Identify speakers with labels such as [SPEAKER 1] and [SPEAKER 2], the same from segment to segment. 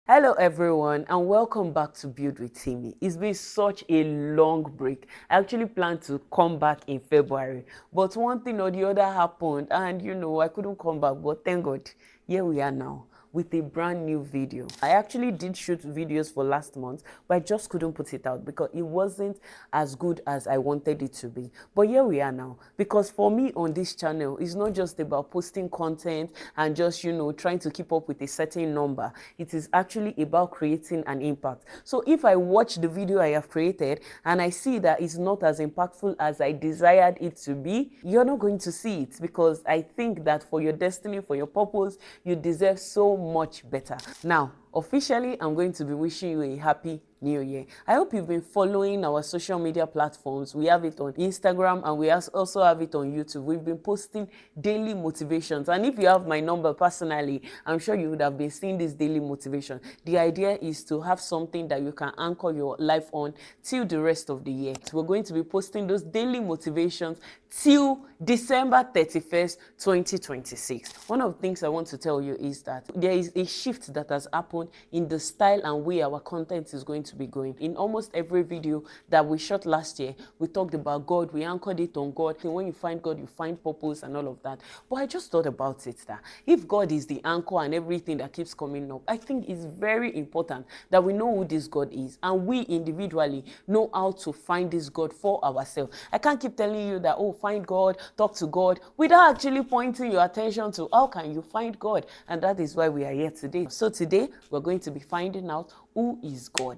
[SPEAKER 1] Hello everyone and welcome back to Build with Temi. It's been such a long break. I actually planned to come back in February, but one thing or the other happened and I couldn't come back, but thank God, here we are now with a brand new video. I actually did shoot videos for last month, but I just couldn't put it out because it wasn't as good as I wanted it to be. But here we are now, because for me on this channel, it's not just about posting content and just, trying to keep up with a certain number. It is actually about creating an impact. So if I watch the video I have created and I see that it's not as impactful as I desired it to be, you're not going to see it, because I think that for your destiny, for your purpose, you deserve so much better. Now, officially, I'm going to be wishing you a happy New Year. I hope you've been following our social media platforms. We have it on Instagram and we also have it on YouTube. We've been posting daily motivations. And if you have my number personally, I'm sure you would have been seeing this daily motivation. The idea is to have something that you can anchor your life on till the rest of the year. So we're going to be posting those daily motivations till December 31st, 2026. One of the things I want to tell you is that there is a shift that has happened in the style and way our content is going to be going. In almost every video that we shot last year, we talked about God, we anchored it on God. And when you find God, you find purpose and all of that. But I just thought about it that if God is the anchor and everything that keeps coming up, I think it's very important that we know who this God is and we individually know how to find this God for ourselves. I can't keep telling you that, oh, find God, talk to God, without actually pointing your attention to how can you find God. And that is why we are here today. So today we're going to be finding out who is God.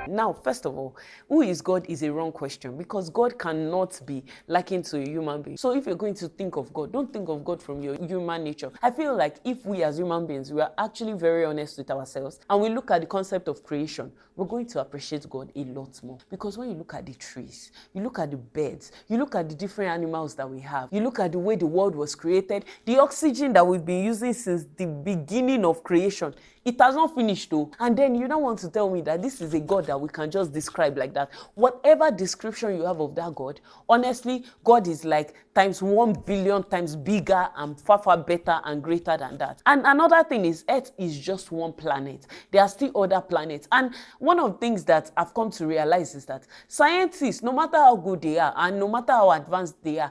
[SPEAKER 1] Now, first of all, who is God is a wrong question, because God cannot be likened to a human being. So if you're going to think of God, don't think of God from your human nature. I feel like if we as human beings, we are actually very honest with ourselves and we look at the concept of creation, we're going to appreciate God a lot more. Because when you look at the trees, you look at the birds, you look at the different animals that we have, you look at the way the world was created, the oxygen that we've been using since the beginning of creation, it has not finished though. And then you don't want to tell me that this is a God that we can just describe like that. Whatever description you have of that God, honestly, God is like times 1 billion times bigger and far, far better and greater than that. And another thing is, Earth is just one planet. There are still other planets. And one of the things that I've come to realize is that scientists, no matter how good they are and no matter how advanced they are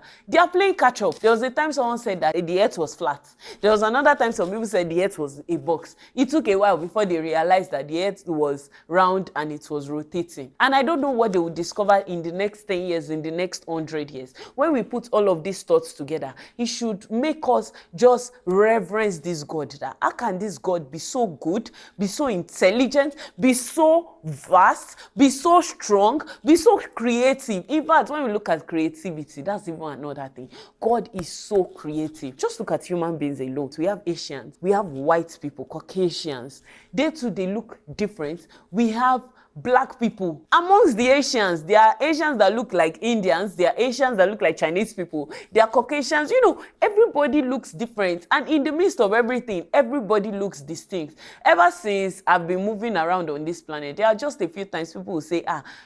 [SPEAKER 1] playing catch up. There was a time someone said that the Earth was flat. There was another time some people said the Earth was a box. It took a while before they realized that the Earth was round and it was rotating. And I don't know what they will discover in the next 10 years, in the next 100 years. When we put all of these thoughts together, it should make us just reverence this God. That how can this God be so good, be so intelligent, be so vast, be so strong, be so creative? In fact, when we look at creativity, that's even another thing. God is so creative. Just look at human beings alone. We have Asians, we have white people, Caucasians. They too, they look different. We have Black people. Amongst the Asians, there are Asians that look like Indians, there are Asians that look like Chinese people, there are Caucasians. Everybody looks different. And in the midst of everything, everybody looks distinct. Ever since I've been moving around on this planet, there are just a few times people will say,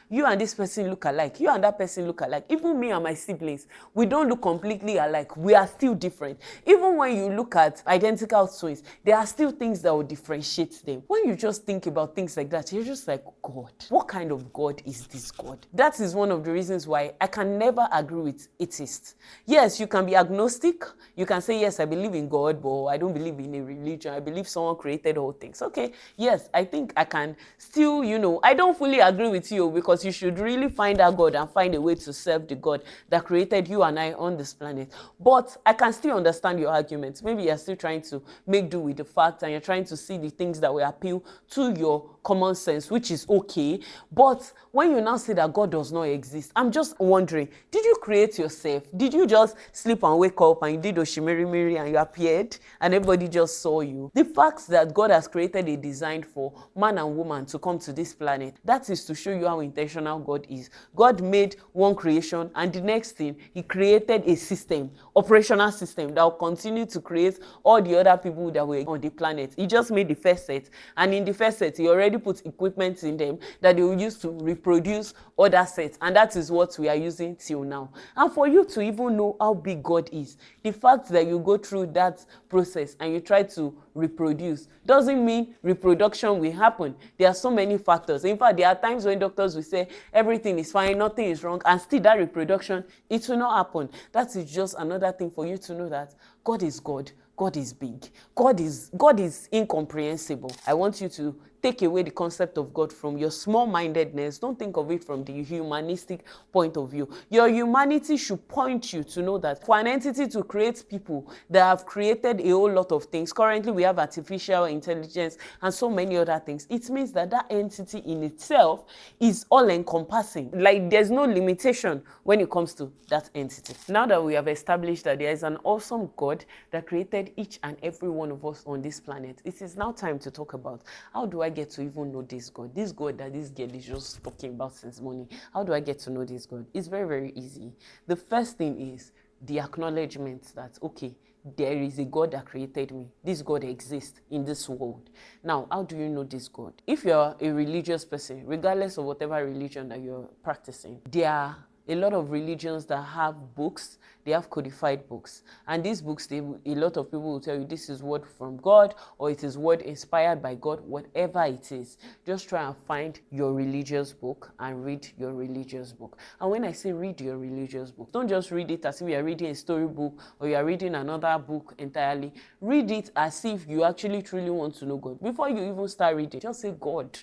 [SPEAKER 1] you and this person look alike, you and that person look alike. Even me and my siblings, we don't look completely alike. We are still different. Even when you look at identical twins, there are still things that will differentiate them. When you just think about things like that, you're just like, God, what kind of God is this God? That is one of the reasons why I can never agree with atheists. Yes, you can be agnostic. You can say, yes, I believe in God, but I don't believe in a religion. I believe someone created all things. Okay, yes, I think I can still, I don't fully agree with you, because you should really find out God and find a way to serve the God that created you and I on this planet. But I can still understand your arguments. Maybe you're still trying to make do with the facts and you're trying to see the things that will appeal to your common sense, which is okay. But when you now say that God does not exist, I'm just wondering, did you create yourself? Did you just sleep and wake up and you did Oshimiri and you appeared and everybody just saw you? The fact that God has created a design for man and woman to come to this planet, that is to show you how intentional God is. God made one creation and the next thing, he created a system, operational system, that will continue to create all the other people that were on the planet. He just made the first set, and in the first set, he already put equipment in them them that they will use to reproduce other sets, and that is what we are using till now. And for you to even know how big God is, the fact that you go through that process and you try to reproduce doesn't mean reproduction will happen. There are so many factors. In fact, there are times when doctors will say everything is fine, nothing is wrong, and still that reproduction, it will not happen. That is just another thing for you to know that God is God. God is big. God is incomprehensible. I want you to take away the concept of God from your small-mindedness. Don't think of it from the humanistic point of view. Your humanity should point you to know that for an entity to create people that have created a whole lot of things, currently we have artificial intelligence and so many other things, it means that that entity in itself is all-encompassing. Like there's no limitation when it comes to that entity. Now that we have established that there is an awesome God that created each and every one of us on this planet, it is now time to talk about how do I get to even know this God that this girl is just talking about since morning. How do I get to know this God? It's very, very easy. The first thing is the acknowledgement that, okay, there is a God that created me. This God exists in this world. Now, how do you know this God? If you're a religious person, regardless of whatever religion that you're practicing, there are a lot of religions that have books, they have codified books. And these books, a lot of people will tell you this is word from God, or it is word inspired by God, whatever it is. Just try and find your religious book and read your religious book. And when I say read your religious book, don't just read it as if you are reading a storybook or you are reading another book entirely. Read it as if you actually truly want to know God. Before you even start reading, just say, God,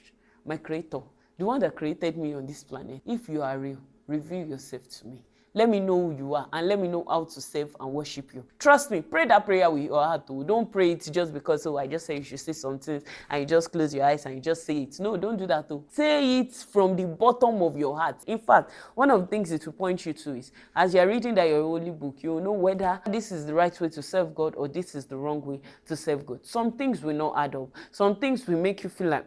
[SPEAKER 1] my creator, the one that created me on this planet, if you are real, reveal yourself to me. Let me know who you are and let me know how to serve and worship you. Trust me, pray that prayer with your heart. Don't pray it just because, I just say you should say something and you just close your eyes and you just say it. No, don't do that. Say it from the bottom of your heart. In fact, one of the things it will point you to is, as you're reading that your holy book, you'll know whether this is the right way to serve God or this is the wrong way to serve God. Some things will not add up. Some things will make you feel like,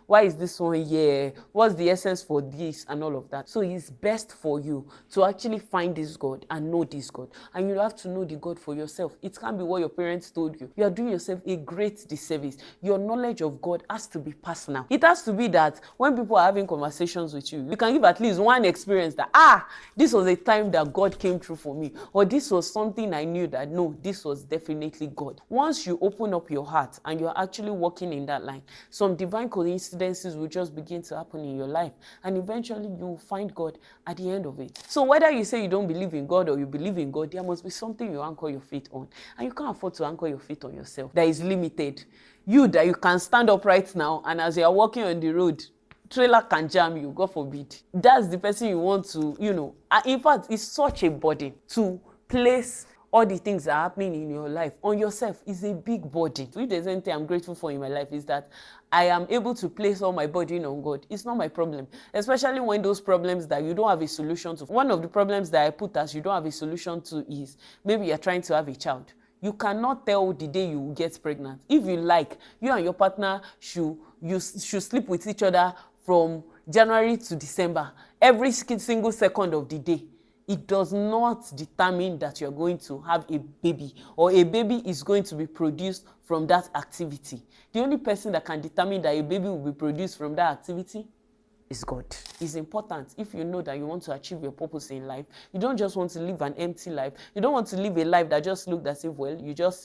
[SPEAKER 1] why is this one here? What's the essence for this and all of that? So it's best for you to actually find this God and know this God. And you have to know the God for yourself. It can't be what your parents told you. You are doing yourself a great disservice. Your knowledge of God has to be personal. It has to be that when people are having conversations with you, you can give at least one experience that, this was a time that God came through for me, or this was something I knew that, no, this was definitely God. Once you open up your heart and you're actually walking in that line, some divine coincidences will just begin to happen in your life, and eventually you will find God at the end of it. So whether you say you don't believe in God or you believe in God, there must be something you anchor your faith on. And you can't afford to anchor your faith on yourself. That is limited. You that you can stand up right now and as you're walking on the road, trailer can jam you, God forbid. That's the person you want to, in fact, it's such a burden to place all the things that are happening in your life on yourself. Is a big burden. If there's anything I'm grateful for in my life is that I am able to place all my burden on God. It's not my problem, especially when those problems that you don't have a solution to. One of the problems that I put as you don't have a solution to is maybe you're trying to have a child. You cannot tell the day you will get pregnant. If you like, you and your partner should sleep with each other from January to December, every single second of the day. It does not determine that you're going to have a baby or a baby is going to be produced from that activity. The only person that can determine that a baby will be produced from that activity is God. It's important if you know that you want to achieve your purpose in life. You don't just want to live an empty life. You don't want to live a life that just looked as if,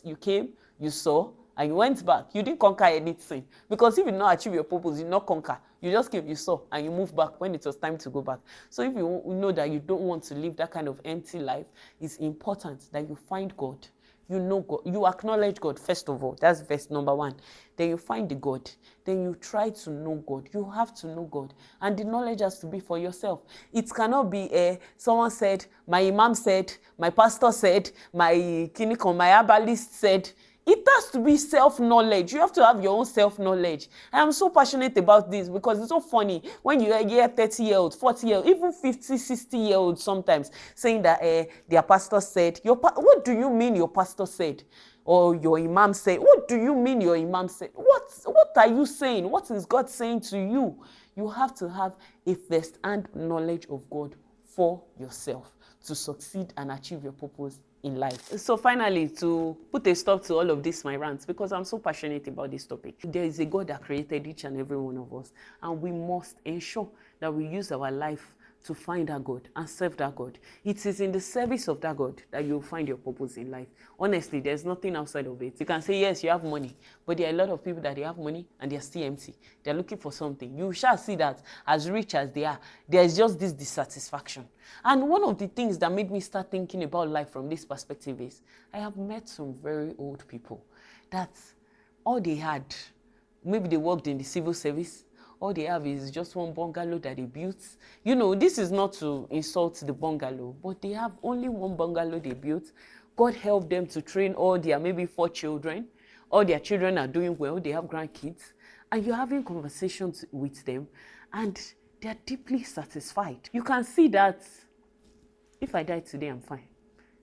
[SPEAKER 1] you came, you saw, and you went back. You didn't conquer anything. Because if you not achieve your purpose, you did not conquer. You just came, you saw, and you moved back when it was time to go back. So if you know that you don't want to live that kind of empty life, it's important that you find God. You know God. You acknowledge God, first of all. That's verse number 1. Then you find the God. Then you try to know God. You have to know God. And the knowledge has to be for yourself. It cannot be someone said, my imam said, my pastor said, my clinical, my herbalist said. It has to be self-knowledge. You have to have your own self-knowledge. I am so passionate about this because it's so funny when you hear 30-year-olds, 40-year-olds, even 50, 60-year-olds sometimes saying that their pastor said. What do you mean your pastor said? Or your imam said? What do you mean your imam said? What are you saying? What is God saying to you? You have to have a first-hand knowledge of God for yourself to succeed and achieve your purpose in life. So finally, to put a stop to all of this, my rants, because I'm so passionate about this topic, there is a God that created each and every one of us, and we must ensure that we use our life to find that God and serve that God. It is in the service of that God that you'll find your purpose in life. Honestly, there's nothing outside of it. You can say, yes, you have money, but there are a lot of people that they have money and they're still empty. They're looking for something. You shall see that as rich as they are, there's just this dissatisfaction. And one of the things that made me start thinking about life from this perspective is, I have met some very old people that all they had, maybe they worked in the civil service, all they have is just one bungalow that they built. You know, this is not to insult the bungalow, but they have only one bungalow they built. God helped them to train all their maybe 4 children. All their children are doing well. They have grandkids. And you're having conversations with them, and they're deeply satisfied. You can see that if I die today, I'm fine.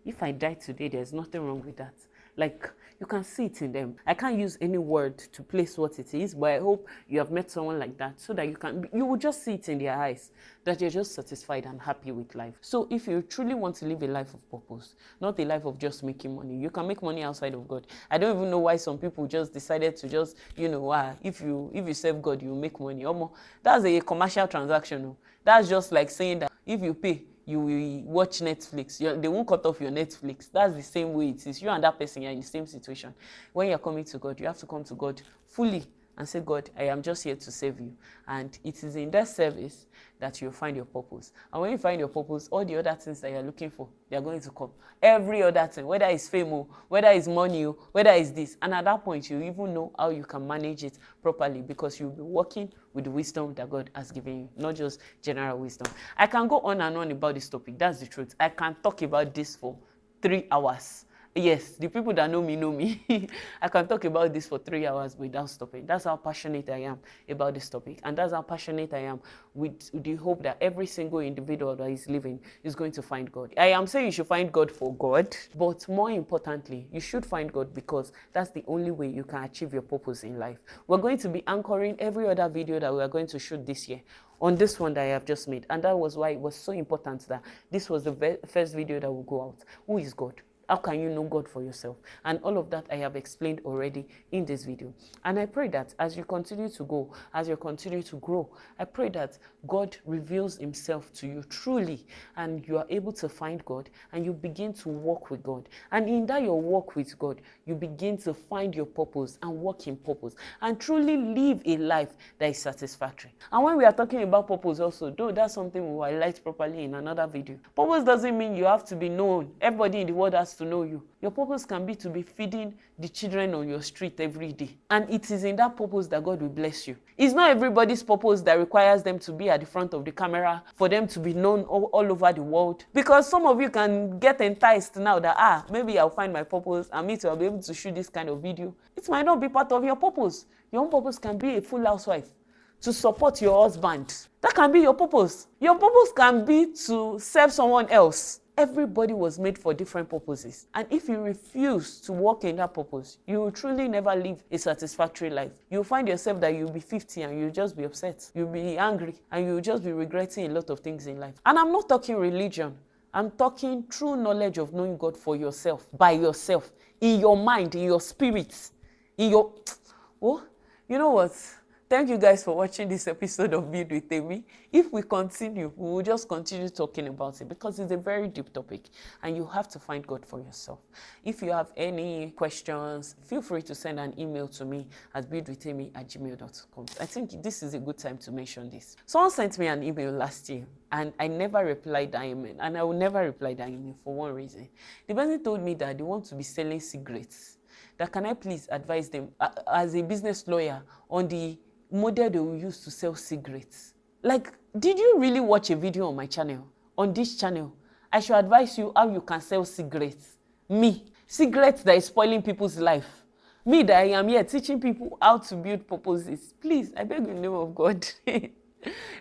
[SPEAKER 1] If I die today, there's nothing wrong with that. Like, you can see it in them. I can't use any word to place what it is, but I hope you have met someone like that so that you will just see it in their eyes that you're just satisfied and happy with life. So if you truly want to live a life of purpose, not a life of just making money, you can make money outside of God. I don't even know why some people just decided to just, if you serve God, you make money. That's a commercial transaction. That's just like saying that if you pay, you will watch Netflix. They won't cut off your Netflix. That's the same way it is. You and that person are in the same situation. When you're coming to God, you have to come to God fully and say, God, I am just here to serve you. And it is in that service that you'll find your purpose. And when you find your purpose, all the other things that you're looking for, they're going to come. Every other thing, whether it's fame, whether it's money, whether it's this. And at that point, you even know how you can manage it properly, because you'll be working with the wisdom that God has given you, not just general wisdom. I can go on and on about this topic. That's the truth. I can talk about this for 3 hours. Yes, the people that know me. I can talk about this for 3 hours without stopping. That's how passionate I am about this topic. And that's how passionate I am with the hope that every single individual that is living is going to find God. I am saying you should find God for God, but more importantly, you should find God because that's the only way you can achieve your purpose in life. We're going to be anchoring every other video that we are going to shoot this year on this one that I have just made. And that was why it was so important that this was the first video that will go out. Who is God? How can you know God for yourself? And all of that I have explained already in this video. And I pray that as you continue to go, as you continue to grow, I pray that God reveals himself to you truly, and you are able to find God and you begin to walk with God. And in that your walk with God, you begin to find your purpose and walk in purpose and truly live a life that is satisfactory. And when we are talking about purpose also, though that's something we will highlight properly in another video. Purpose doesn't mean you have to be known. Everybody in the world has to know you. Your purpose can be to be feeding the children on your street every day. And it is in that purpose that God will bless you. It's not everybody's purpose that requires them to be at the front of the camera, for them to be known all over the world. Because some of you can get enticed now that, maybe I'll find my purpose and me too, I'll be able to shoot this kind of video. It might not be part of your purpose. Your own purpose can be a full housewife, to support your husband. That can be your purpose. Your purpose can be to serve someone else. Everybody was made for different purposes. And if you refuse to walk in that purpose, you will truly never live a satisfactory life. You'll find yourself that you'll be 50 and you'll just be upset. You'll be angry and you'll just be regretting a lot of things in life. And I'm not talking religion. I'm talking true knowledge of knowing God for yourself, by yourself, in your mind, in your spirit, in your... Oh, you know what? Thank you guys for watching this episode of Build with Temi. If we continue, we will just continue talking about it because it's a very deep topic and you have to find God for yourself. If you have any questions, feel free to send an email to me at buildwithtemi@gmail.com. I think this is a good time to mention this. Someone sent me an email last year and I never replied that email, and I will never reply that email for one reason. The person told me that they want to be selling cigarettes. That can I please advise them as a business lawyer on the model they will use to sell cigarettes. Like, did you really watch a video on my channel, on this channel? I should advise you how you can sell cigarettes. Me, cigarettes that is spoiling people's life. Me that I am here teaching people how to build purposes. Please, I beg in the name of God.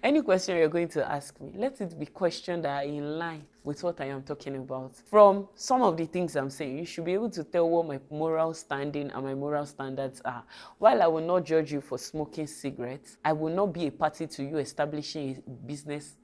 [SPEAKER 1] Any question you're going to ask me, let it be questions that are in line with what I am talking about. From some of the things I'm saying, you should be able to tell what my moral standing and my moral standards are. While I will not judge you for smoking cigarettes, I will not be a party to you establishing a business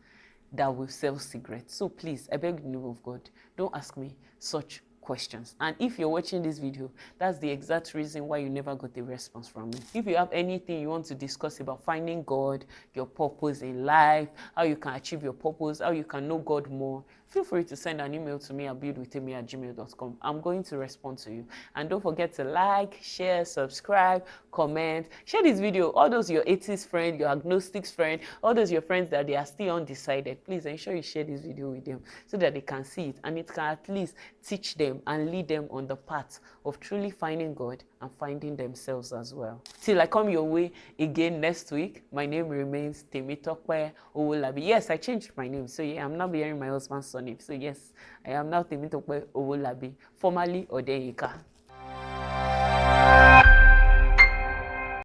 [SPEAKER 1] that will sell cigarettes. So please, I beg in the name of God, don't ask me such questions. And if you're watching this video, that's the exact reason why you never got a response from me. If you have anything you want to discuss about finding God, your purpose in life, how you can achieve your purpose, how you can know God more, feel free to send an email to me at buildwithtemi@gmail.com. I'm going to respond to you. And don't forget to like, share, subscribe, comment, share this video. All those your atheist friend, your agnostics friend, all those your friends that they are still undecided, please ensure you share this video with them so that they can see it and it can at least teach them and lead them on the path of truly finding God and finding themselves as well. Till I come your way again next week, my name remains Temitope Owolabi. Yes, I changed my name, so yeah, I'm not bearing my husband's surname. So yes, I am now Temitope Owolabi, formerly Odeyika.